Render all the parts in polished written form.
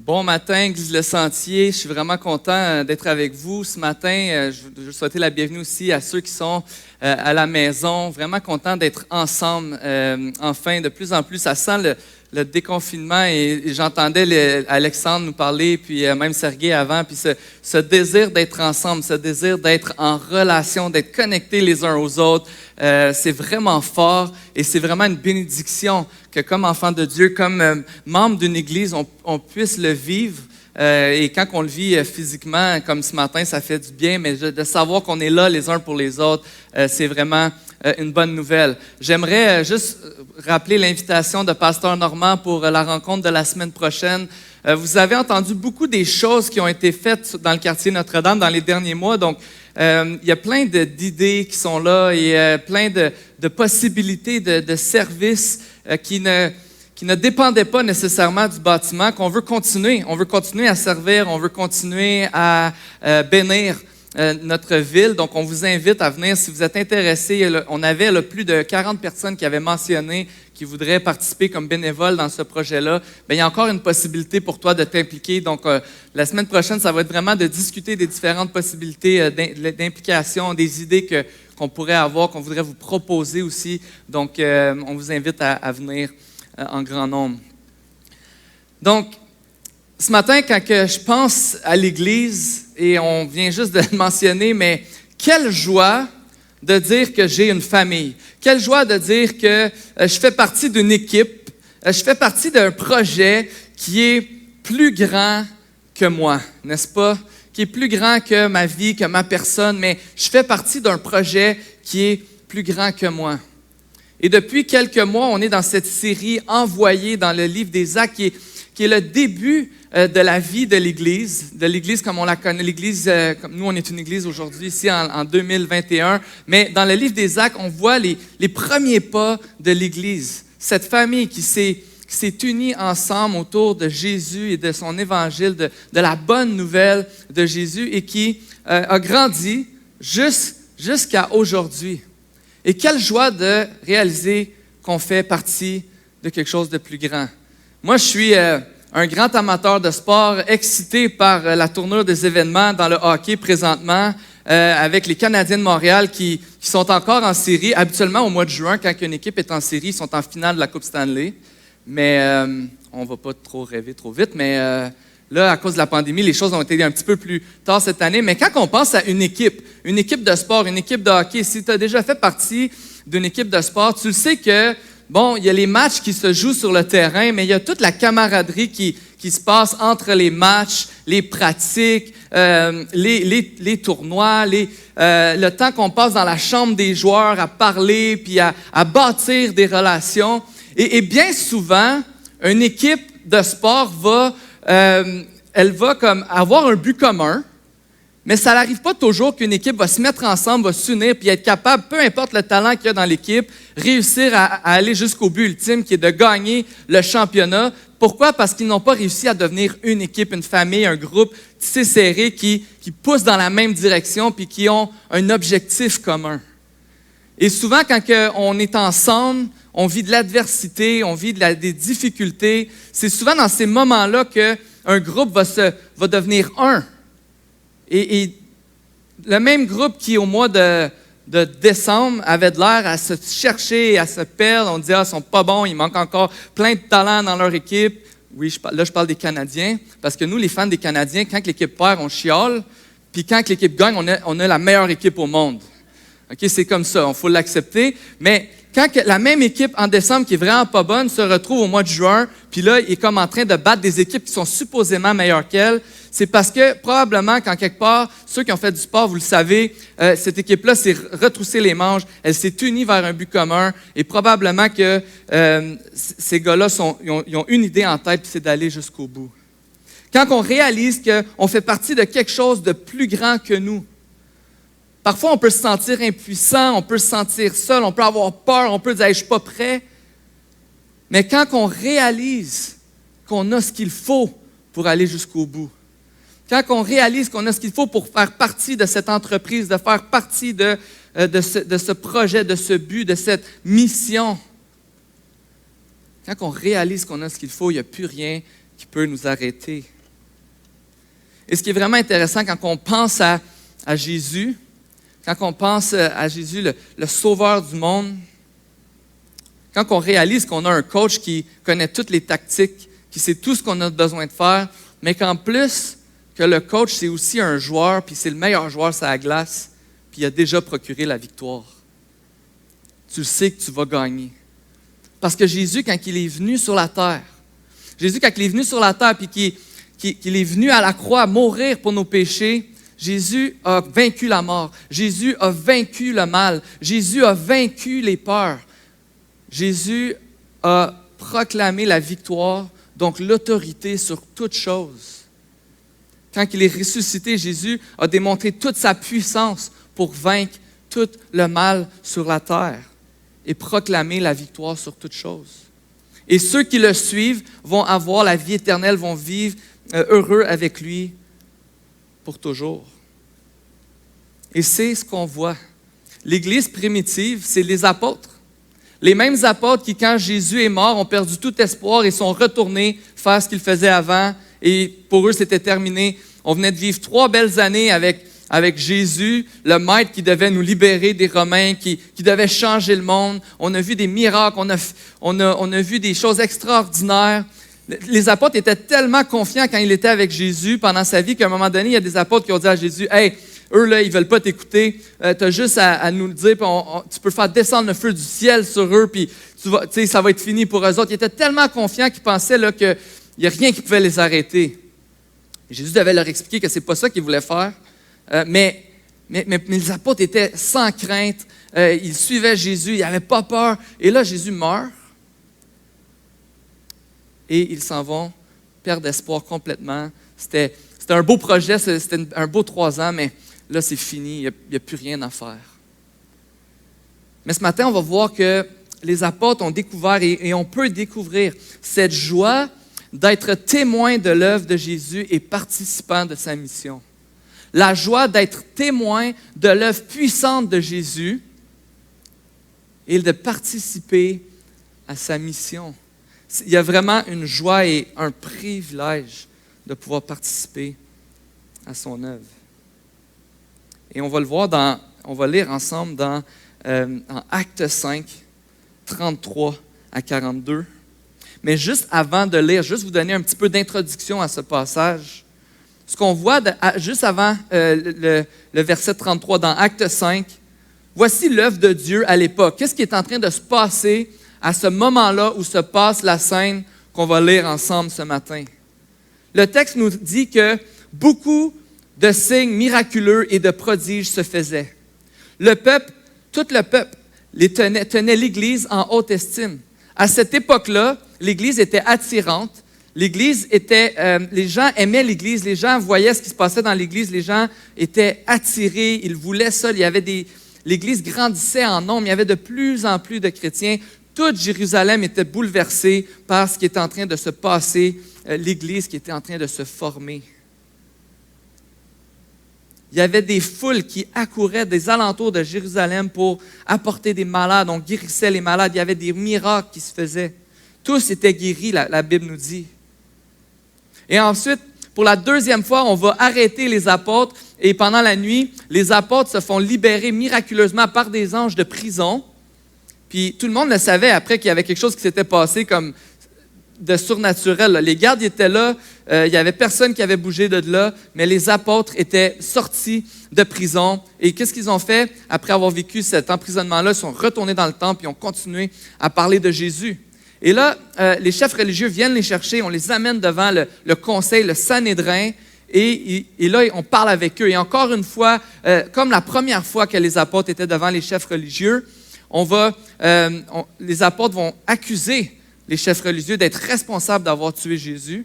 Bon matin, Église Le Sentier. Je suis vraiment content d'être avec vous ce matin. Je veux souhaiter la bienvenue aussi à ceux qui sont à la maison. Vraiment content d'être ensemble. Enfin, de plus en plus, ça sent le déconfinement et j'entendais Alexandre nous parler, puis même Sergueï avant, puis ce désir d'être ensemble, ce désir d'être en relation, d'être connectés les uns aux autres, c'est vraiment fort et c'est vraiment une bénédiction que comme enfant de Dieu, comme membre d'une église, on puisse le vivre. Et quand on le vit physiquement, comme ce matin, ça fait du bien, mais de savoir qu'on est là les uns pour les autres, c'est vraiment une bonne nouvelle. J'aimerais juste rappeler l'invitation de Pasteur Normand pour la rencontre de la semaine prochaine. Vous avez entendu beaucoup des choses qui ont été faites dans le quartier Notre-Dame dans les derniers mois, donc il y a plein d'idées qui sont là et plein de possibilités de services qui ne dépendaient pas nécessairement du bâtiment, qu'on veut continuer. On veut continuer à servir, on veut continuer à bénir notre ville. Donc, on vous invite à venir si vous êtes intéressés. On avait plus de 40 personnes qui avaient mentionné qui voudraient participer comme bénévoles dans ce projet-là. Bien, il y a encore une possibilité pour toi de t'impliquer. Donc, la semaine prochaine, ça va être vraiment de discuter des différentes possibilités d'implication, des idées qu'on pourrait avoir, qu'on voudrait vous proposer aussi. Donc, on vous invite à venir en grand nombre. Donc, ce matin, quand je pense à l'Église, et on vient juste de le mentionner, mais quelle joie de dire que j'ai une famille. Quelle joie de dire que je fais partie d'une équipe, je fais partie d'un projet qui est plus grand que moi, n'est-ce pas? Qui est plus grand que ma vie, que ma personne, mais je fais partie d'un projet qui est plus grand que moi. Et depuis quelques mois, on est dans cette série envoyée dans le livre des Actes, qui est le début de la vie de l'Église comme on la connaît. L'Église, comme nous, on est une Église aujourd'hui, ici en 2021, mais dans le livre des Actes, on voit les premiers pas de l'Église. Cette famille qui s'est unie ensemble autour de Jésus et de son évangile, de la bonne nouvelle de Jésus et qui a grandi jusqu'à aujourd'hui. Et quelle joie de réaliser qu'on fait partie de quelque chose de plus grand. Moi, je suis un grand amateur de sport, excité par la tournure des événements dans le hockey présentement, avec les Canadiens de Montréal qui sont encore en série. Habituellement, au mois de juin, quand une équipe est en série, ils sont en finale de la Coupe Stanley. Mais on ne va pas trop rêver trop vite, mais là, à cause de la pandémie, les choses ont été un petit peu plus tard cette année. Mais quand on pense à une équipe de sport, une équipe de hockey, si tu as déjà fait partie d'une équipe de sport, tu le sais que, bon, il y a les matchs qui se jouent sur le terrain, mais il y a toute la camaraderie qui se passe entre les matchs, les pratiques, les tournois, le temps qu'on passe dans la chambre des joueurs à parler puis à bâtir des relations. Et bien souvent, une équipe de sport elle va comme avoir un but commun, mais ça n'arrive pas toujours qu'une équipe va se mettre ensemble, va s'unir, puis être capable, peu importe le talent qu'il y a dans l'équipe, réussir à aller jusqu'au but ultime, qui est de gagner le championnat. Pourquoi? Parce qu'ils n'ont pas réussi à devenir une équipe, une famille, un groupe tissé serré qui pousse dans la même direction, puis qui ont un objectif commun. Et souvent, quand on est ensemble, on vit de l'adversité, on vit des difficultés. C'est souvent dans ces moments-là qu'un groupe va devenir un. Et le même groupe qui, au mois de décembre, avait de l'air à se chercher, à se perdre, on dit « Ah, ils sont pas bons, il manque encore plein de talents dans leur équipe. » Oui, je parle des Canadiens, parce que nous, les fans des Canadiens, quand l'équipe perd, on chiale, puis quand l'équipe gagne, on a la meilleure équipe au monde. Okay, c'est comme ça, il faut l'accepter. Mais quand la même équipe en décembre qui est vraiment pas bonne se retrouve au mois de juin, puis là, il est comme en train de battre des équipes qui sont supposément meilleures qu'elle, c'est parce que probablement qu'en quelque part, ceux qui ont fait du sport, vous le savez, cette équipe-là s'est retroussée les manches, elle s'est unie vers un but commun et probablement que ces gars-là, ils ont une idée en tête, puis c'est d'aller jusqu'au bout. Quand on réalise qu'on fait partie de quelque chose de plus grand que nous, parfois, on peut se sentir impuissant, on peut se sentir seul, on peut avoir peur, on peut dire hey, « je ne suis pas prêt ». Mais quand on réalise qu'on a ce qu'il faut pour aller jusqu'au bout, quand on réalise qu'on a ce qu'il faut pour faire partie de cette entreprise, de faire partie de ce projet, de ce but, de cette mission, quand on réalise qu'on a ce qu'il faut, il n'y a plus rien qui peut nous arrêter. Et ce qui est vraiment intéressant quand on pense à Jésus, quand on pense à Jésus, le sauveur du monde, quand on réalise qu'on a un coach qui connaît toutes les tactiques, qui sait tout ce qu'on a besoin de faire, mais qu'en plus que le coach, c'est aussi un joueur, puis c'est le meilleur joueur sur la glace, puis il a déjà procuré la victoire. Tu le sais que tu vas gagner. Parce que Jésus, quand il est venu sur la terre, puis qu'il est venu à la croix mourir pour nos péchés, Jésus a vaincu la mort. Jésus a vaincu le mal. Jésus a vaincu les peurs. Jésus a proclamé la victoire, donc l'autorité sur toute chose. Quand il est ressuscité, Jésus a démontré toute sa puissance pour vaincre tout le mal sur la terre et proclamer la victoire sur toute chose. Et ceux qui le suivent vont avoir la vie éternelle, vont vivre heureux avec lui pour toujours. Et c'est ce qu'on voit. L'Église primitive, c'est les apôtres. Les mêmes apôtres qui, quand Jésus est mort, ont perdu tout espoir et sont retournés faire ce qu'ils faisaient avant. Et pour eux, c'était terminé. On venait de vivre 3 belles années avec Jésus, le Maître qui devait nous libérer des Romains, qui devait changer le monde. On a vu des miracles, on a vu des choses extraordinaires. Les apôtres étaient tellement confiants quand il était avec Jésus pendant sa vie qu'à un moment donné, il y a des apôtres qui ont dit à Jésus, « Hey, eux, là, ils ne veulent pas t'écouter. Tu as juste à nous le dire, puis tu peux faire descendre le feu du ciel sur eux, puis ça va être fini pour eux autres. » Ils étaient tellement confiants qu'ils pensaient qu'il n'y a rien qui pouvait les arrêter. Et Jésus devait leur expliquer que ce n'est pas ça qu'ils voulaient faire. Mais les apôtres étaient sans crainte. Ils suivaient Jésus, ils n'avaient pas peur. Et là, Jésus meurt. Et ils s'en vont, perdent espoir complètement. C'était un beau projet, c'était un beau 3 ans, mais là, c'est fini, il n'y a plus rien à faire. Mais ce matin, on va voir que les apôtres ont découvert et on peut découvrir cette joie d'être témoin de l'œuvre de Jésus et participant de sa mission. La joie d'être témoin de l'œuvre puissante de Jésus et de participer à sa mission. Il y a vraiment une joie et un privilège de pouvoir participer à son œuvre. Et on va le voir on va lire ensemble dans Actes 5, 33 à 42. Mais juste avant de lire, juste vous donner un petit peu d'introduction à ce passage. Ce qu'on voit juste avant le verset 33 dans Actes 5, voici l'œuvre de Dieu à l'époque. Qu'est-ce qui est en train de se passer à ce moment-là où se passe la scène qu'on va lire ensemble ce matin? Le texte nous dit que beaucoup de signes miraculeux et de prodiges se faisaient. Le peuple, tout le peuple, tenait l'Église en haute estime. À cette époque-là, l'Église était attirante. L'Église les gens aimaient l'Église, les gens voyaient ce qui se passait dans l'Église, les gens étaient attirés, ils voulaient ça. L'Église grandissait en nombre, il y avait de plus en plus de chrétiens. Toute Jérusalem était bouleversée par ce qui était en train de se passer, l'Église qui était en train de se former. Il y avait des foules qui accouraient des alentours de Jérusalem pour apporter des malades. On guérissait les malades. Il y avait des miracles qui se faisaient. Tous étaient guéris, la Bible nous dit. Et ensuite, pour la 2e fois, on va arrêter les apôtres. Et pendant la nuit, les apôtres se font libérer miraculeusement par des anges de prison. Puis tout le monde le savait après qu'il y avait quelque chose qui s'était passé comme de surnaturel. Les gardes étaient là, il n'y avait personne qui avait bougé de là, mais les apôtres étaient sortis de prison. Et qu'est-ce qu'ils ont fait? Après avoir vécu cet emprisonnement-là, ils sont retournés dans le temple et ont continué à parler de Jésus. Et là, les chefs religieux viennent les chercher, on les amène devant le conseil, le Sanhédrin, et là, on parle avec eux. Et encore une fois, comme la première fois que les apôtres étaient devant les chefs religieux, les apôtres vont accuser les chefs religieux d'être responsables d'avoir tué Jésus.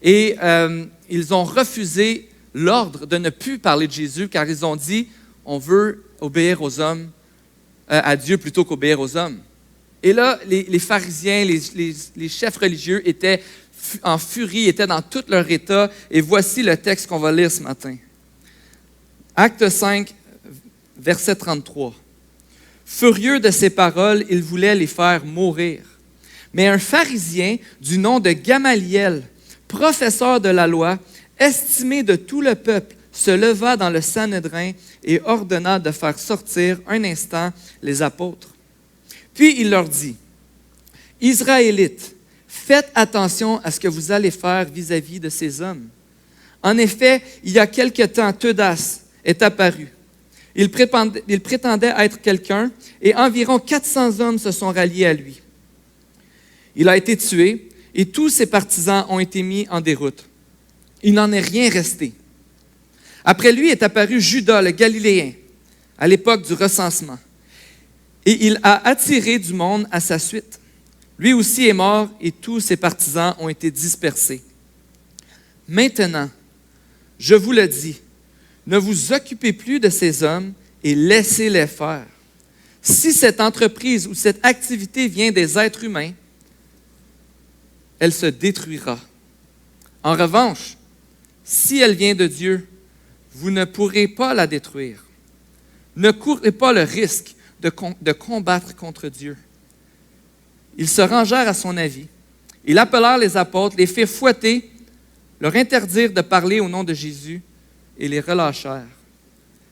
Et ils ont refusé l'ordre de ne plus parler de Jésus, car ils ont dit, on veut obéir aux hommes, à Dieu plutôt qu'obéir aux hommes. Et là, les pharisiens, les chefs religieux étaient en furie, étaient dans tout leur état. Et voici le texte qu'on va lire ce matin. Acte 5, verset 33. Furieux de ces paroles, il voulait les faire mourir. Mais un pharisien du nom de Gamaliel, professeur de la loi, estimé de tout le peuple, se leva dans le Sanhédrin et ordonna de faire sortir un instant les apôtres. Puis il leur dit, « Israélites, faites attention à ce que vous allez faire vis-à-vis de ces hommes. En effet, il y a quelque temps, Teudas est apparu. Il prétendait être quelqu'un et environ 400 hommes se sont ralliés à lui. Il a été tué et tous ses partisans ont été mis en déroute. Il n'en est rien resté. Après lui est apparu Judas le Galiléen, à l'époque du recensement. Et il a attiré du monde à sa suite. Lui aussi est mort et tous ses partisans ont été dispersés. Maintenant, je vous le dis, ne vous occupez plus de ces hommes et laissez-les faire. Si cette entreprise ou cette activité vient des êtres humains, elle se détruira. En revanche, si elle vient de Dieu, vous ne pourrez pas la détruire. Ne courez pas le risque de combattre contre Dieu. Ils se rangèrent à son avis. Ils appelèrent les apôtres, les firent fouetter, leur interdirent de parler au nom de Jésus et les relâchèrent.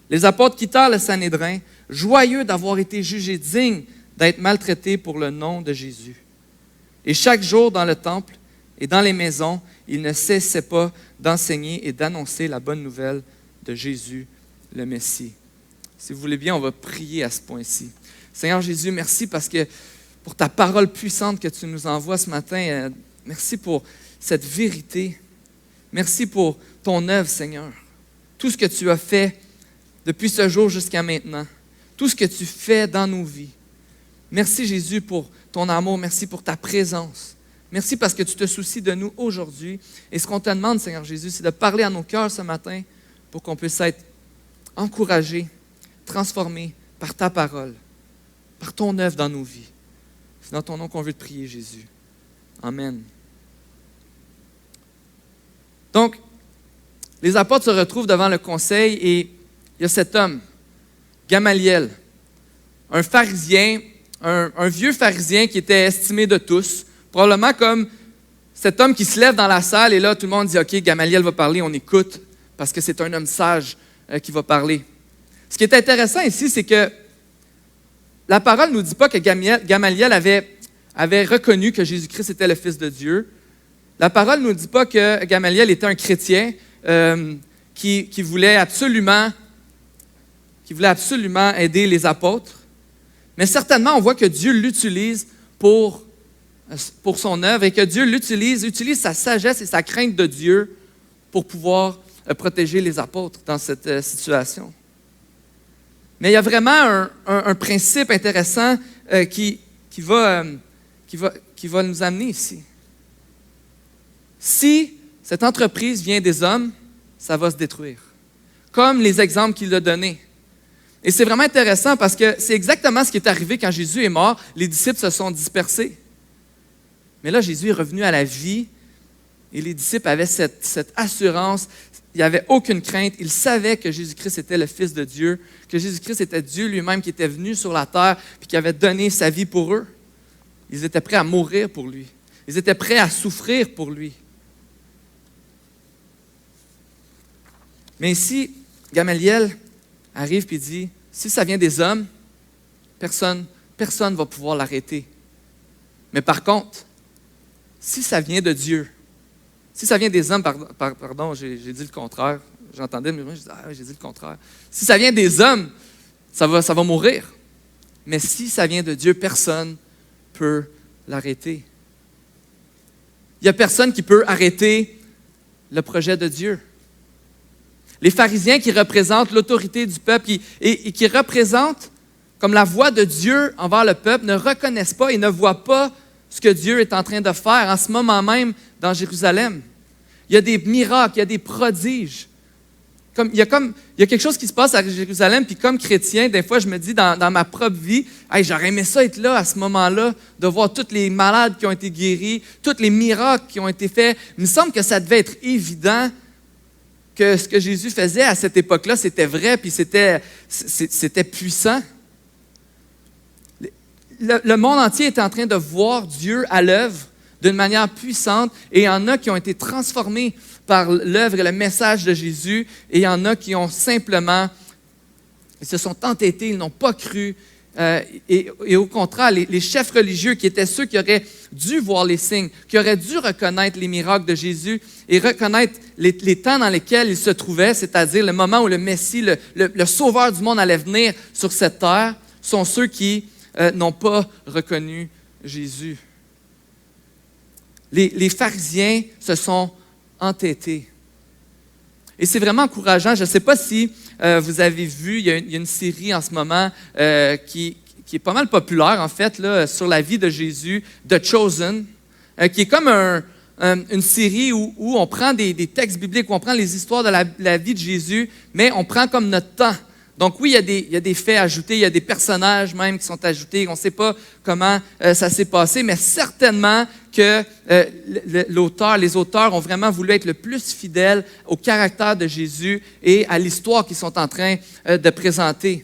Les apôtres quittèrent le Sanhédrin, joyeux d'avoir été jugés dignes d'être maltraités pour le nom de Jésus. Et chaque jour dans le temple et dans les maisons, ils ne cessaient pas d'enseigner et d'annoncer la bonne nouvelle de Jésus, le Messie. Si vous voulez bien, on va prier à ce point-ci. Seigneur Jésus, merci pour ta parole puissante que tu nous envoies ce matin. Merci pour cette vérité. Merci pour ton œuvre, Seigneur. Tout ce que tu as fait depuis ce jour jusqu'à maintenant. Tout ce que tu fais dans nos vies. Merci Jésus pour ton amour. Merci pour ta présence. Merci parce que tu te soucies de nous aujourd'hui. Et ce qu'on te demande, Seigneur Jésus, c'est de parler à nos cœurs ce matin pour qu'on puisse être encouragés, transformés par ta parole, par ton œuvre dans nos vies. C'est dans ton nom qu'on veut te prier, Jésus. Amen. Donc, les apôtres se retrouvent devant le conseil et il y a cet homme, Gamaliel, un pharisien, un vieux pharisien qui était estimé de tous, probablement comme cet homme qui se lève dans la salle et là, tout le monde dit « OK, Gamaliel va parler, on écoute, parce que c'est un homme sage qui va parler. » Ce qui est intéressant ici, c'est que la parole ne nous dit pas que Gamaliel avait reconnu que Jésus-Christ était le Fils de Dieu. La parole ne nous dit pas que Gamaliel était un chrétien qui voulait absolument aider les apôtres. Mais certainement, on voit que Dieu l'utilise pour son œuvre et que Dieu utilise sa sagesse et sa crainte de Dieu pour pouvoir protéger les apôtres dans cette situation. Mais il y a vraiment un principe intéressant qui va nous amener ici. Si cette entreprise vient des hommes, ça va se détruire. Comme les exemples qu'il a donnés. Et c'est vraiment intéressant parce que c'est exactement ce qui est arrivé quand Jésus est mort. Les disciples se sont dispersés. Mais là, Jésus est revenu à la vie et les disciples avaient cette assurance. Il n'y avait aucune crainte. Ils savaient que Jésus-Christ était le Fils de Dieu, que Jésus-Christ était Dieu lui-même qui était venu sur la terre et qui avait donné sa vie pour eux. Ils étaient prêts à mourir pour lui. Ils étaient prêts à souffrir pour lui. Mais ici, Gamaliel arrive et dit, si ça vient des hommes, personne ne va pouvoir l'arrêter. Mais par contre, si ça vient de Dieu, si ça vient des hommes, pardon, j'ai dit le contraire, j'entendais, mais moi j'ai dit le contraire. Si ça vient des hommes, ça va mourir. Mais si ça vient de Dieu, personne ne peut l'arrêter. Il n'y a personne qui peut arrêter le projet de Dieu. Les pharisiens qui représentent l'autorité du peuple et qui représentent comme la voix de Dieu envers le peuple ne reconnaissent pas et ne voient pas ce que Dieu est en train de faire en ce moment même dans Jérusalem. Il y a des miracles, il y a des prodiges. Il y a quelque chose qui se passe à Jérusalem, puis comme chrétien, des fois, je me dis dans ma propre vie, hey, j'aurais aimé ça être là à ce moment-là, de voir tous les malades qui ont été guéris, tous les miracles qui ont été faits. Il me semble que ça devait être évident que ce que Jésus faisait à cette époque-là, c'était vrai, puis c'était puissant. Le monde entier était en train de voir Dieu à l'œuvre, d'une manière puissante et il y en a qui ont été transformés par l'œuvre et le message de Jésus et il y en a qui ont simplement, ils se sont entêtés, ils n'ont pas cru. Et au contraire, les chefs religieux qui étaient ceux qui auraient dû voir les signes, qui auraient dû reconnaître les miracles de Jésus et reconnaître les temps dans lesquels ils se trouvaient, c'est-à-dire le moment où le Messie, le Sauveur du monde allait venir sur cette terre, sont ceux qui n'ont pas reconnu Jésus. Les pharisiens se sont entêtés. Et c'est vraiment encourageant. Je ne sais pas si vous avez vu, il y a une série en ce moment qui est pas mal populaire, en fait, là, sur la vie de Jésus, The Chosen, qui est comme une série où on prend des textes bibliques, où on prend les histoires de la vie de Jésus, mais on prend comme notre temps. Donc oui, il y a des faits ajoutés, il y a des personnages même qui sont ajoutés. On ne sait pas comment ça s'est passé, mais certainement que les auteurs ont vraiment voulu être le plus fidèles au caractère de Jésus et à l'histoire qu'ils sont en train de présenter.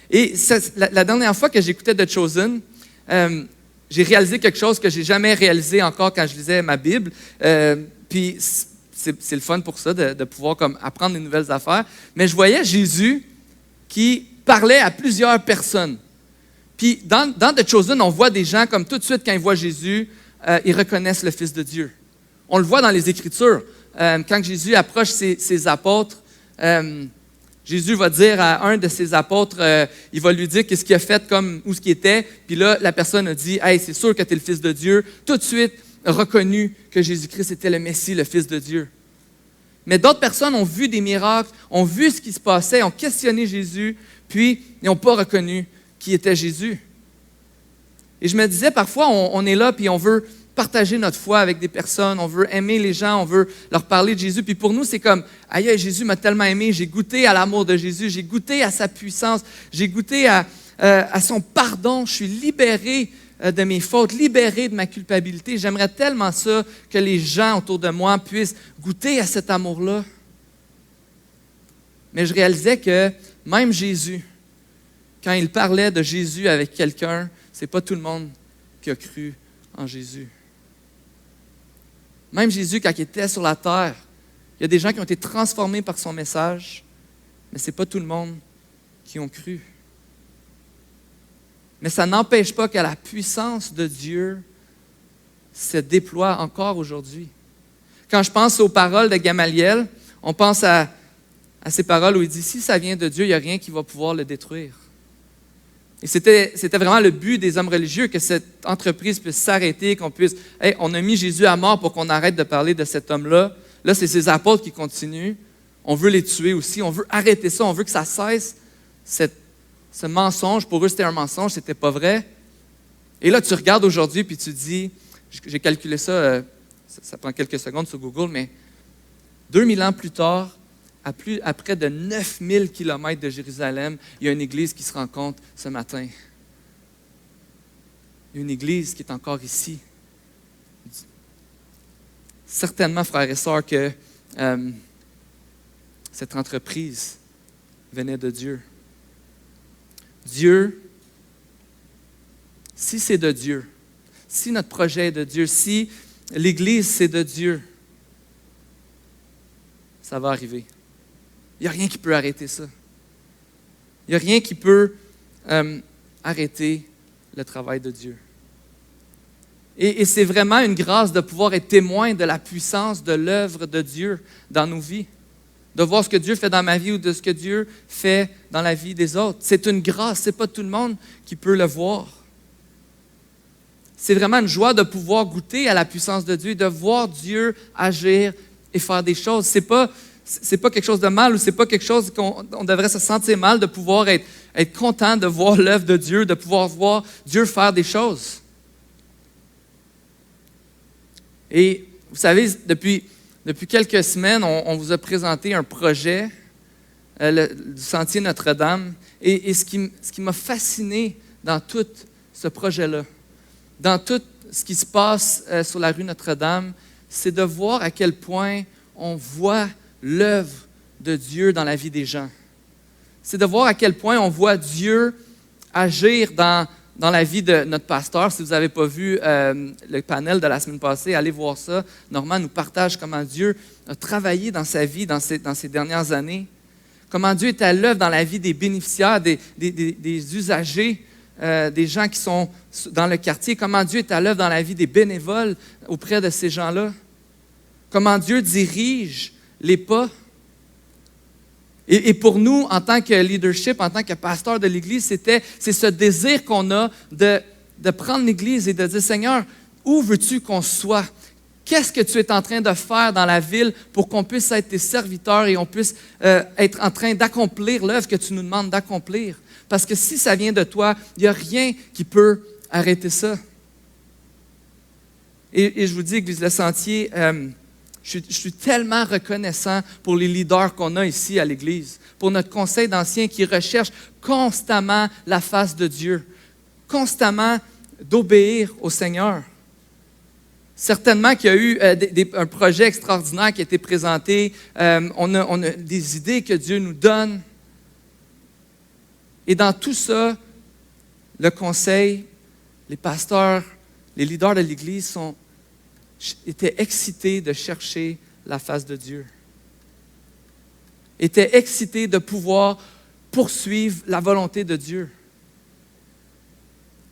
Et la dernière fois que j'écoutais The Chosen, j'ai réalisé quelque chose que je n'ai jamais réalisé encore quand je lisais ma Bible. Puis c'est le fun pour ça, de pouvoir comme apprendre des nouvelles affaires. Mais je voyais Jésus qui parlait à plusieurs personnes. Puis dans The Chosen, on voit des gens comme tout de suite, quand ils voient Jésus, ils reconnaissent le Fils de Dieu. On le voit dans les Écritures. Quand Jésus approche ses apôtres, Jésus va dire à un de ses apôtres, il va lui dire qu'est-ce qu'il a fait comme où ce qu'il était. Puis là, la personne a dit, « Hey, c'est sûr que tu es le Fils de Dieu. » Tout de suite, reconnu que Jésus-Christ était le Messie, le Fils de Dieu. Mais d'autres personnes ont vu des miracles, ont vu ce qui se passait, ont questionné Jésus, puis ils n'ont pas reconnu qui était Jésus. Et je me disais, parfois, on est là, puis on veut partager notre foi avec des personnes, on veut aimer les gens, on veut leur parler de Jésus. Puis pour nous, c'est comme, aïe, Jésus m'a tellement aimé, j'ai goûté à l'amour de Jésus, j'ai goûté à sa puissance, j'ai goûté à son pardon, je suis libéré de mes fautes, libéré de ma culpabilité. J'aimerais tellement ça que les gens autour de moi puissent goûter à cet amour-là. Mais je réalisais que même Jésus, quand il parlait de Jésus avec quelqu'un, ce n'est pas tout le monde qui a cru en Jésus. Même Jésus, quand il était sur la terre, il y a des gens qui ont été transformés par son message, mais ce n'est pas tout le monde qui ont cru. Mais ça n'empêche pas que la puissance de Dieu se déploie encore aujourd'hui. Quand je pense aux paroles de Gamaliel, on pense à ces paroles où il dit « Si ça vient de Dieu, il n'y a rien qui va pouvoir le détruire. » Et c'était vraiment le but des hommes religieux, que cette entreprise puisse s'arrêter, qu'on puisse « Hey, on a mis Jésus à mort pour qu'on arrête de parler de cet homme-là. » Là, c'est ses apôtres qui continuent. On veut les tuer aussi, on veut arrêter ça, on veut que ça cesse, ce mensonge. Pour eux, c'était un mensonge, c'était pas vrai. Et là, tu regardes aujourd'hui puis tu dis, j'ai calculé ça, ça prend quelques secondes sur Google, mais 2000 ans plus tard, à près de 9000 kilomètres de Jérusalem, il y a une église qui se rencontre ce matin. Il y a une église qui est encore ici. Certainement, frères et sœurs, que cette entreprise venait de Dieu. Dieu, si c'est de Dieu, si notre projet est de Dieu, si l'Église c'est de Dieu, ça va arriver. Il n'y a rien qui peut arrêter ça. Il n'y a rien qui peut arrêter le travail de Dieu. Et c'est vraiment une grâce de pouvoir être témoin de la puissance de l'œuvre de Dieu dans nos vies. De voir ce que Dieu fait dans ma vie ou de ce que Dieu fait dans la vie des autres. C'est une grâce, ce n'est pas tout le monde qui peut le voir. C'est vraiment une joie de pouvoir goûter à la puissance de Dieu, de voir Dieu agir et faire des choses. C'est pas quelque chose de mal ou c'est pas quelque chose qu'on devrait se sentir mal de pouvoir être content de voir l'œuvre de Dieu, de pouvoir voir Dieu faire des choses. Et vous savez, depuis quelques semaines, on vous a présenté un projet du Sentier Notre-Dame. Et ce qui m'a fasciné dans tout ce projet-là, dans tout ce qui se passe sur la rue Notre-Dame, c'est de voir à quel point on voit l'œuvre de Dieu dans la vie des gens. C'est de voir à quel point on voit Dieu agir dans dans la vie de notre pasteur. Si vous n'avez pas vu le panel de la semaine passée, allez voir ça. Normand nous partage comment Dieu a travaillé dans sa vie dans ces dernières années. Comment Dieu est à l'œuvre dans la vie des bénéficiaires, des usagers, des gens qui sont dans le quartier. Comment Dieu est à l'œuvre dans la vie des bénévoles auprès de ces gens-là. Comment Dieu dirige les pas. Et pour nous, en tant que leadership, en tant que pasteur de l'Église, c'est ce désir qu'on a de prendre l'Église et de dire, Seigneur, où veux-tu qu'on soit? Qu'est-ce que tu es en train de faire dans la ville pour qu'on puisse être tes serviteurs et on puisse être en train d'accomplir l'œuvre que tu nous demandes d'accomplir? Parce que si ça vient de toi, il n'y a rien qui peut arrêter ça. Et je vous dis, Église Le Sentier, je suis tellement reconnaissant pour les leaders qu'on a ici à l'Église, pour notre conseil d'anciens qui recherche constamment la face de Dieu, constamment d'obéir au Seigneur. Certainement qu'il y a eu un projet extraordinaire qui a été présenté, on a des idées que Dieu nous donne. Et dans tout ça, le conseil, les pasteurs, les leaders de l'Église étaient excités de chercher la face de Dieu. Étaient excités de pouvoir poursuivre la volonté de Dieu.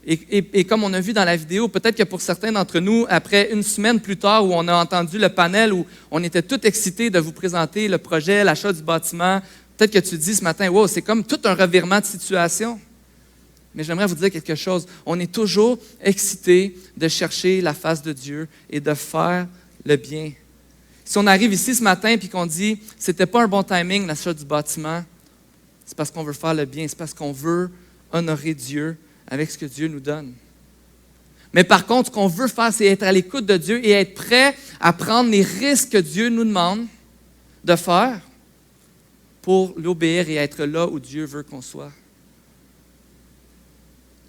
Et comme on a vu dans la vidéo, peut-être que pour certains d'entre nous, après une semaine plus tard où on a entendu le panel, où on était tous excités de vous présenter le projet, l'achat du bâtiment, peut-être que tu te dis ce matin, wow, c'est comme tout un revirement de situation. Mais j'aimerais vous dire quelque chose. On est toujours excités de chercher la face de Dieu et de faire le bien. Si on arrive ici ce matin et qu'on dit « c'était pas un bon timing l'achat du bâtiment », c'est parce qu'on veut faire le bien, c'est parce qu'on veut honorer Dieu avec ce que Dieu nous donne. Mais par contre, ce qu'on veut faire, c'est être à l'écoute de Dieu et être prêt à prendre les risques que Dieu nous demande de faire pour l'obéir et être là où Dieu veut qu'on soit.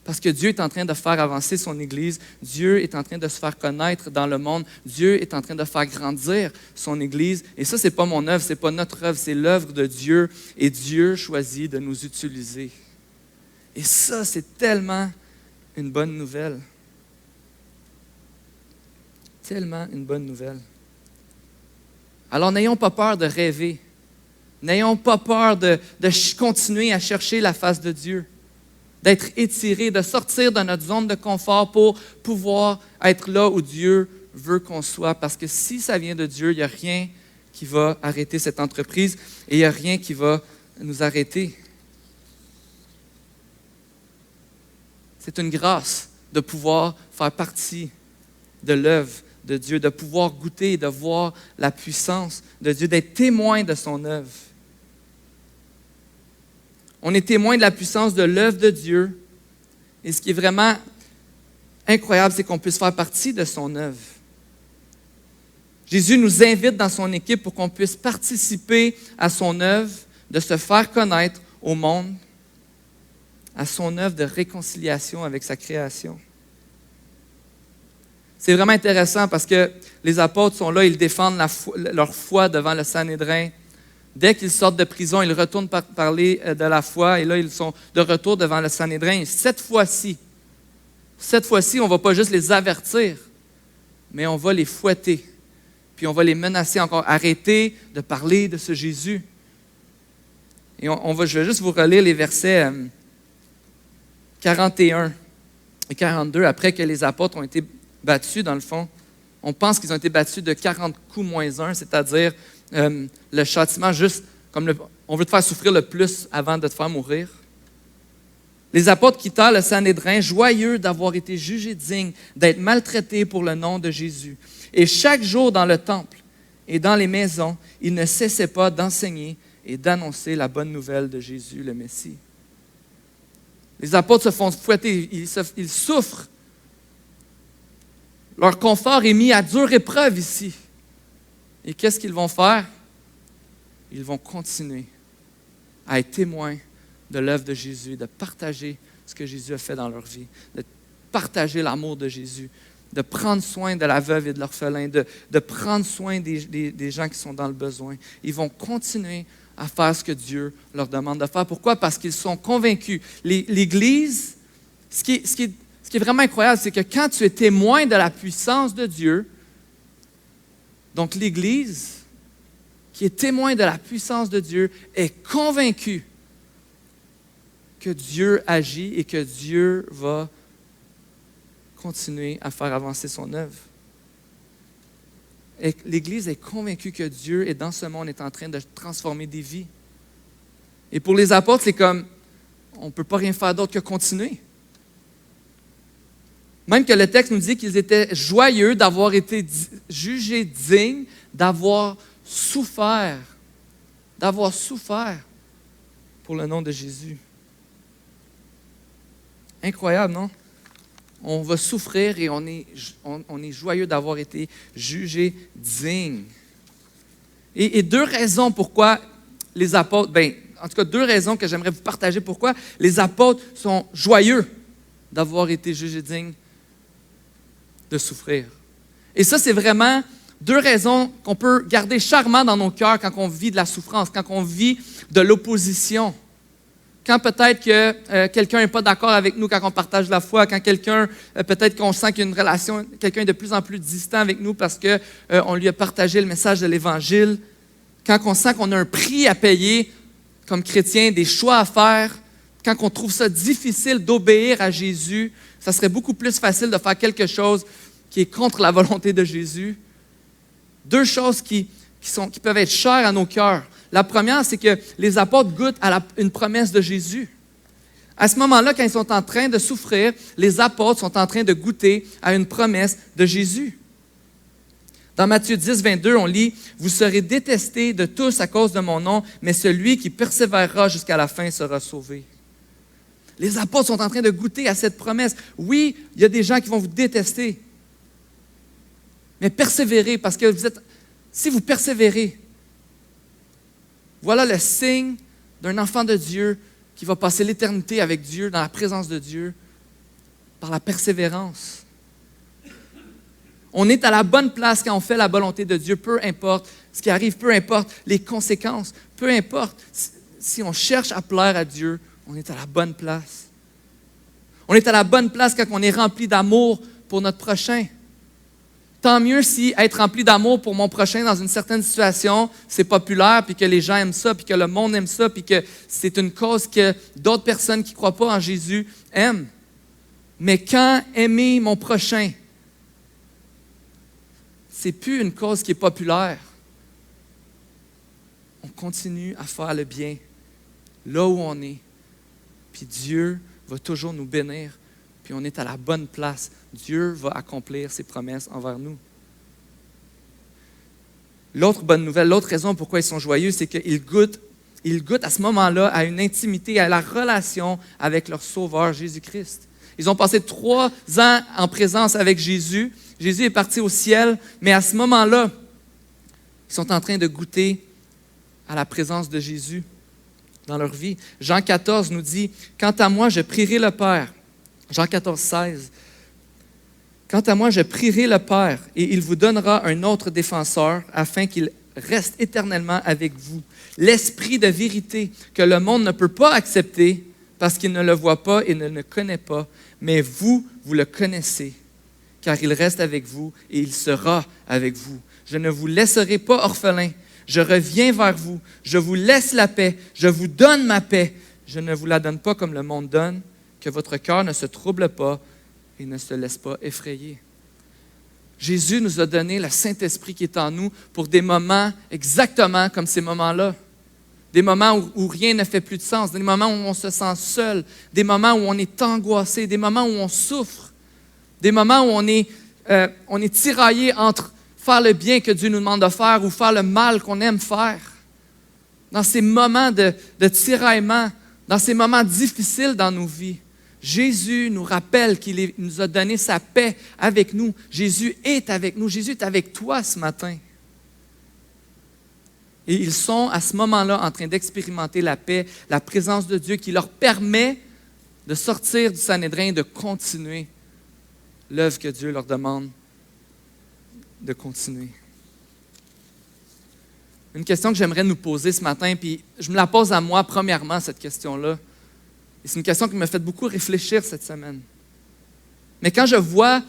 Parce que Dieu est en train de faire avancer son Église. Dieu est en train de se faire connaître dans le monde. Dieu est en train de faire grandir son Église. Et ça, ce n'est pas mon œuvre, ce n'est pas notre œuvre, c'est l'œuvre de Dieu. Et Dieu choisit de nous utiliser. Et ça, c'est tellement une bonne nouvelle. Tellement une bonne nouvelle. Alors, n'ayons pas peur de rêver. N'ayons pas peur de continuer à chercher la face de Dieu. D'être étiré, de sortir de notre zone de confort pour pouvoir être là où Dieu veut qu'on soit. Parce que si ça vient de Dieu, il n'y a rien qui va arrêter cette entreprise et il n'y a rien qui va nous arrêter. C'est une grâce de pouvoir faire partie de l'œuvre de Dieu, de pouvoir goûter et de voir la puissance de Dieu, d'être témoin de son œuvre. On est témoin de la puissance de l'œuvre de Dieu. Et ce qui est vraiment incroyable, c'est qu'on puisse faire partie de son œuvre. Jésus nous invite dans son équipe pour qu'on puisse participer à son œuvre, de se faire connaître au monde, à son œuvre de réconciliation avec sa création. C'est vraiment intéressant parce que les apôtres sont là, ils défendent leur foi devant le Sanhédrin. Dès qu'ils sortent de prison, ils retournent parler de la foi et là, ils sont de retour devant le Sanhédrin. Et cette fois-ci, on ne va pas juste les avertir, mais on va les fouetter. Puis on va les menacer encore. Arrêtez de parler de ce Jésus. Et je vais juste vous relire les versets 41 et 42, après que les apôtres ont été battus, dans le fond. On pense qu'ils ont été battus de 40 coups moins 1, c'est-à-dire le châtiment, juste comme on veut te faire souffrir le plus avant de te faire mourir. Les apôtres quittèrent le Sanhédrin, joyeux d'avoir été jugés dignes d'être maltraités pour le nom de Jésus. Et chaque jour dans le temple et dans les maisons, ils ne cessaient pas d'enseigner et d'annoncer la bonne nouvelle de Jésus, le Messie. Les apôtres se font fouetter, ils souffrent. Leur confort est mis à dure épreuve ici. Et qu'est-ce qu'ils vont faire? Ils vont continuer à être témoins de l'œuvre de Jésus, de partager ce que Jésus a fait dans leur vie, de partager l'amour de Jésus, de prendre soin de la veuve et de l'orphelin, de prendre soin des gens qui sont dans le besoin. Ils vont continuer à faire ce que Dieu leur demande de faire. Pourquoi? Parce qu'ils sont convaincus. L'Église Ce qui est vraiment incroyable, c'est que quand tu es témoin de la puissance de Dieu, donc l'Église, qui est témoin de la puissance de Dieu, est convaincue que Dieu agit et que Dieu va continuer à faire avancer son œuvre. Et l'Église est convaincue que Dieu est dans ce monde, est en train de transformer des vies. Et pour les apôtres, c'est comme, on ne peut pas rien faire d'autre que continuer. Même que le texte nous dit qu'ils étaient joyeux d'avoir été jugés dignes, d'avoir souffert pour le nom de Jésus. Incroyable, non? On va souffrir et on est joyeux d'avoir été jugés dignes. Et deux raisons pourquoi les apôtres, en tout cas deux raisons que j'aimerais vous partager pourquoi les apôtres sont joyeux d'avoir été jugés dignes de souffrir. Et ça, c'est vraiment deux raisons qu'on peut garder charmant dans nos cœurs quand on vit de la souffrance, quand on vit de l'opposition. Quand peut-être que quelqu'un n'est pas d'accord avec nous quand on partage la foi, quand peut-être qu'on sent qu'il y a une relation, quelqu'un est de plus en plus distant avec nous parce qu'on lui a partagé le message de l'Évangile, quand on sent qu'on a un prix à payer comme chrétien, des choix à faire, quand on trouve ça difficile d'obéir à Jésus, ça serait beaucoup plus facile de faire quelque chose qui est contre la volonté de Jésus. Deux choses qui peuvent être chères à nos cœurs. La première, c'est que les apôtres goûtent à une promesse de Jésus. À ce moment-là, quand ils sont en train de souffrir, les apôtres sont en train de goûter à une promesse de Jésus. Dans Matthieu 10, 22, on lit « Vous serez détestés de tous à cause de mon nom, mais celui qui persévérera jusqu'à la fin sera sauvé. » Les apôtres sont en train de goûter à cette promesse. Oui, il y a des gens qui vont vous détester, mais persévérez parce que si vous persévérez, voilà le signe d'un enfant de Dieu qui va passer l'éternité avec Dieu, dans la présence de Dieu, par la persévérance. On est à la bonne place quand on fait la volonté de Dieu, peu importe ce qui arrive, peu importe les conséquences, peu importe si on cherche à plaire à Dieu, on est à la bonne place. On est à la bonne place quand on est rempli d'amour pour notre prochain. Tant mieux si être rempli d'amour pour mon prochain dans une certaine situation, c'est populaire, puis que les gens aiment ça, puis que le monde aime ça, puis que c'est une cause que d'autres personnes qui ne croient pas en Jésus aiment. Mais quand aimer mon prochain, c'est plus une cause qui est populaire. On continue à faire le bien là où on est, puis Dieu va toujours nous bénir, puis on est à la bonne place. Dieu va accomplir ses promesses envers nous. L'autre bonne nouvelle, l'autre raison pourquoi ils sont joyeux, c'est qu'ils goûtent à ce moment-là à une intimité, à la relation avec leur Sauveur Jésus-Christ. Ils ont passé 3 ans en présence avec Jésus. Jésus est parti au ciel, mais à ce moment-là, ils sont en train de goûter à la présence de Jésus dans leur vie. Jean 14 nous dit « Quant à moi, je prierai le Père. » Jean 14, 16. « Quant à moi, je prierai le Père, et il vous donnera un autre défenseur, afin qu'il reste éternellement avec vous. L'Esprit de vérité que le monde ne peut pas accepter, parce qu'il ne le voit pas et ne le connaît pas, mais vous le connaissez, car il reste avec vous et il sera avec vous. Je ne vous laisserai pas orphelins. Je reviens vers vous. Je vous laisse la paix. Je vous donne ma paix. Je ne vous la donne pas comme le monde donne. Que votre cœur ne se trouble pas et ne se laisse pas effrayer. » Jésus nous a donné le Saint-Esprit qui est en nous pour des moments exactement comme ces moments-là. Des moments où rien ne fait plus de sens, des moments où on se sent seul, des moments où on est angoissé, des moments où on souffre, des moments où on est tiraillé entre faire le bien que Dieu nous demande de faire ou faire le mal qu'on aime faire. Dans ces moments de tiraillement, dans ces moments difficiles dans nos vies, Jésus nous rappelle qu'il nous a donné sa paix avec nous. Jésus est avec nous. Jésus est avec toi ce matin. Et ils sont à ce moment-là en train d'expérimenter la paix, la présence de Dieu qui leur permet de sortir du Sanhédrin et de continuer l'œuvre que Dieu leur demande de continuer. Une question que j'aimerais nous poser ce matin, puis je me la pose à moi premièrement, cette question-là. Et c'est une question qui m'a fait beaucoup réfléchir cette semaine. Mais quand je vois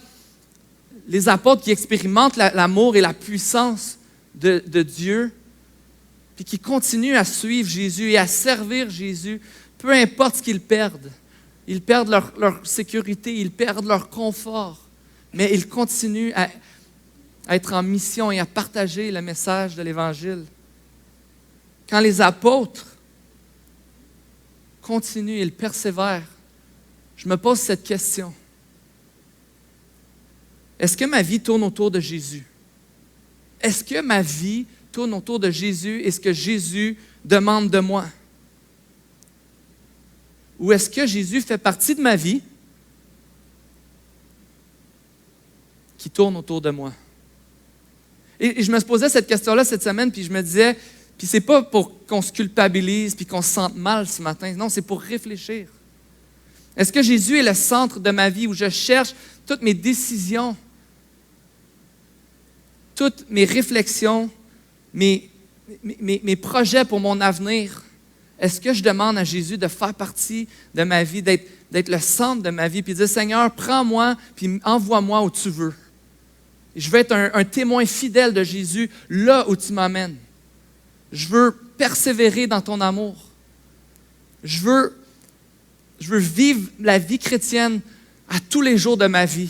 les apôtres qui expérimentent l'amour et la puissance de Dieu, puis qui continuent à suivre Jésus et à servir Jésus, peu importe ce qu'ils perdent. Ils perdent leur sécurité, ils perdent leur confort, mais ils continuent à être en mission et à partager le message de l'Évangile. Quand les apôtres continuent, ils persévèrent, je me pose cette question. Est-ce que ma vie tourne autour de Jésus? Est-ce que ma vie tourne autour de Jésus et ce que Jésus demande de moi? Ou est-ce que Jésus fait partie de ma vie qui tourne autour de moi? Et je me posais cette question-là cette semaine, puis je me disais, puis c'est pas pour qu'on se culpabilise puis qu'on se sente mal ce matin, non, c'est pour réfléchir. Est-ce que Jésus est le centre de ma vie où je cherche toutes mes décisions, toutes mes réflexions, mes projets pour mon avenir? Est-ce que je demande à Jésus de faire partie de ma vie, d'être le centre de ma vie, puis de dire, Seigneur, prends-moi, puis envoie-moi où tu veux. Et je veux être un témoin fidèle de Jésus là où tu m'amènes. Je veux persévérer dans ton amour. Je veux vivre la vie chrétienne à tous les jours de ma vie.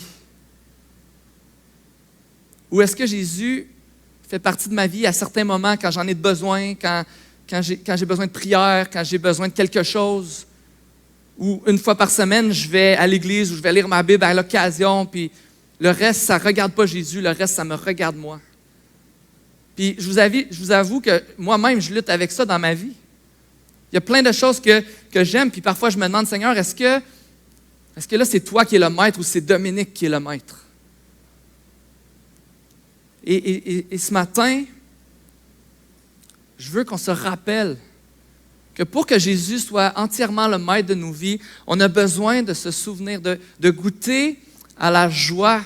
Ou est-ce que Jésus fait partie de ma vie à certains moments quand j'en ai besoin, quand j'ai besoin de prière, quand j'ai besoin de quelque chose, ou une fois par semaine, je vais à l'église ou je vais lire ma Bible à l'occasion, puis le reste, ça ne regarde pas Jésus, le reste, ça me regarde moi. Puis je vous avoue que moi-même, je lutte avec ça dans ma vie. Il y a plein de choses que j'aime, puis parfois je me demande, Seigneur, est-ce que là, c'est toi qui es le maître ou c'est Dominique qui est le maître? Et ce matin, je veux qu'on se rappelle que pour que Jésus soit entièrement le maître de nos vies, on a besoin de se souvenir, de goûter à la joie,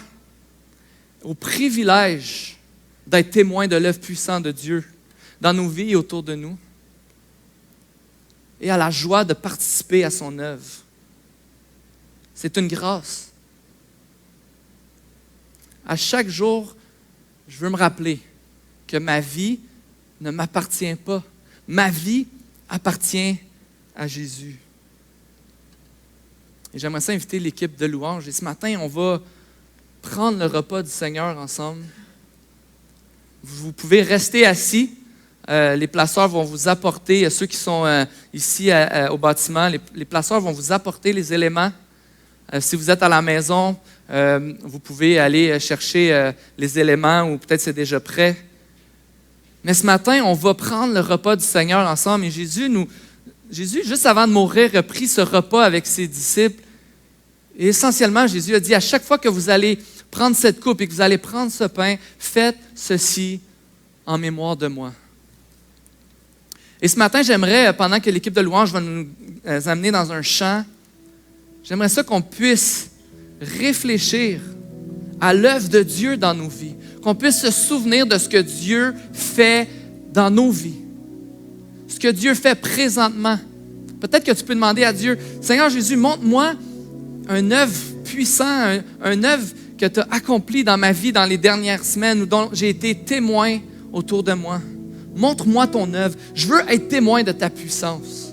au privilège d'être témoin de l'œuvre puissante de Dieu dans nos vies et autour de nous, et à la joie de participer à son œuvre. C'est une grâce. À chaque jour, je veux me rappeler que ma vie ne m'appartient pas. Ma vie appartient à Jésus. Et j'aimerais ça inviter l'équipe de louange. Et ce matin, on va prendre le repas du Seigneur ensemble. Vous pouvez rester assis. Les placeurs vont vous apporter, ceux qui sont ici au bâtiment, les placeurs vont vous apporter les éléments. Si vous êtes à la maison, vous pouvez aller chercher les éléments ou peut-être c'est déjà prêt. Mais ce matin, on va prendre le repas du Seigneur ensemble. Et Jésus, juste avant de mourir, a pris ce repas avec ses disciples. Et essentiellement, Jésus a dit, à chaque fois que vous allez prendre cette coupe et que vous allez prendre ce pain, faites ceci en mémoire de moi. Et ce matin, j'aimerais, pendant que l'équipe de louange va nous amener dans un chant, j'aimerais ça qu'on puisse réfléchir à l'œuvre de Dieu dans nos vies, qu'on puisse se souvenir de ce que Dieu fait dans nos vies, ce que Dieu fait présentement. Peut-être que tu peux demander à Dieu, Seigneur Jésus, montre-moi un œuvre puissant, un œuvre que tu as accompli dans ma vie dans les dernières semaines ou dont j'ai été témoin autour de moi. Montre-moi ton œuvre. Je veux être témoin de ta puissance.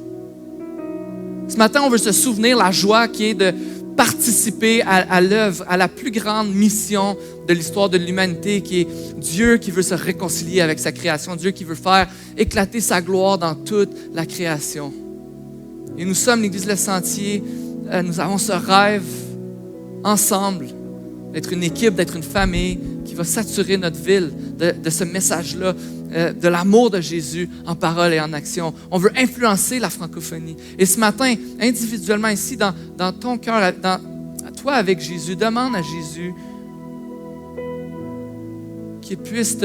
Ce matin, on veut se souvenir la joie qui est de participer à l'œuvre, à la plus grande mission de l'histoire de l'humanité, qui est Dieu qui veut se réconcilier avec sa création, Dieu qui veut faire éclater sa gloire dans toute la création. Et nous sommes l'Église Le Sentier, nous avons ce rêve ensemble d'être une équipe, d'être une famille qui va saturer notre ville de ce message-là, de l'amour de Jésus en parole et en action. On veut influencer la francophonie. Et ce matin, individuellement ici, dans ton cœur, toi avec Jésus, demande à Jésus qu'il puisse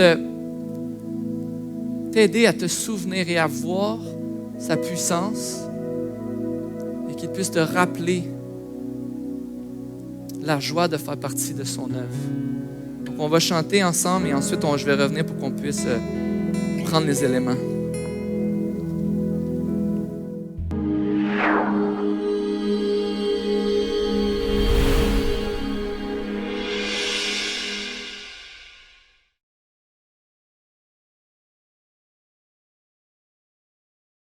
t'aider à te souvenir et à voir sa puissance et qu'il puisse te rappeler la joie de faire partie de son œuvre. Donc on va chanter ensemble et ensuite je vais revenir pour qu'on puisse prendre les éléments.